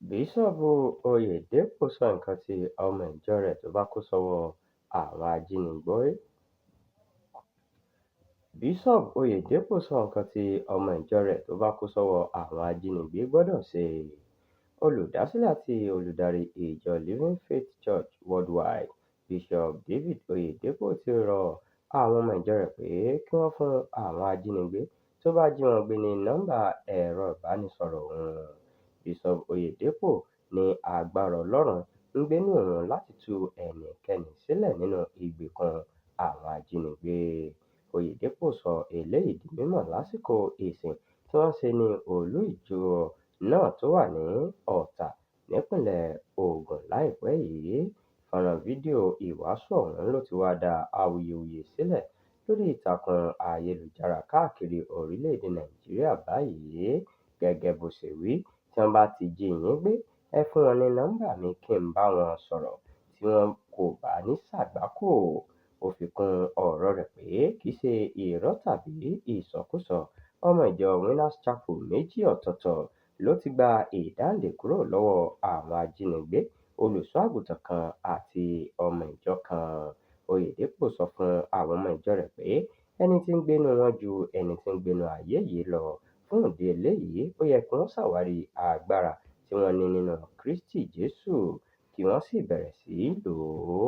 Bíṣọ́ọ̀bù Oyèdépò sọ nǹkan tí ọmọ ìjọ rẹ̀ tó bá kó sọ́wọ́ àwọn ajínigbé. Bíṣọ́ọ̀bù Oyèdépò sọ nǹkan tí ọmọ ìjọ rẹ̀ tó bá kó sọ́wọ́ àwọn ajínigbé gbọ́dọ̀ ṣe. Olùdásílẹ̀ àti olùdarí ìjọ Living Faith Church Worldwide, Bishop David Oyedepo ti rọ àwọn ọmọ ìjọ rẹ̀ pé kí wọ́n fún àwọn ajínigbé tó bá jí wọn gbé ní nọ́mbà ẹ̀rọ ìbánisọ̀rọ̀ òun. Bishop Oyedepo ní agbára Ọlọ́run ń gbénú òun láti tú ẹnikẹ́ni sílẹ̀ nínú ìgbèkùn àwọn ajínigbé. Oyedepo sọ eléyìí di mímọ̀ lásìkò ìsìn tí wọ́n ṣe ní olú ìjọ náà tó wà ní Ọ̀tà nípínlẹ̀ Ògùn láìpẹ́ yìí. Fọ́nrán fídíò ìwàásù ọ̀hún ló ti wá dá awuyewuye sílẹ̀ lórí ìtàkùn ayélujára káàkiri orílẹ̀-èdè Nàìjíríà báyìí. Gẹ́gẹ́ bó ṣe wí, tí wọ́n bá ti jí yín gbé, ẹ fún wọn ní nọ́mbà mi kí n bá wọn sọ̀rọ̀ tí wọn kò bá ní ṣàgbákò. Ó fi kún ọ̀rọ̀ rẹ̀ pé kì í ṣe irọ́ tàbí ìsọkúsọ. Ọmọ ìjọ Winners Chapel méjì ọ̀tọ̀ọ̀tọ̀ ló ti gba ìdáǹdè kúrò lọ́wọ́ àwọn ajínigbé, olùṣọ́-àgùntàn kan àti ọmọ ìjọ kan. Oyedepo sọ fún àwọn ọmọ ìjọ rẹ̀ pé ẹni tí ń gbénú wọn ju ẹni tí ń gbénú ayé yìí lọ. Fún ìdí eléyìí, ó yẹ kí wọ́n ṣàwárí agbára tí wọ́n ní nínú Kristi Jésù kí wọ́n sì bẹ̀rẹ̀ sí í lò ó.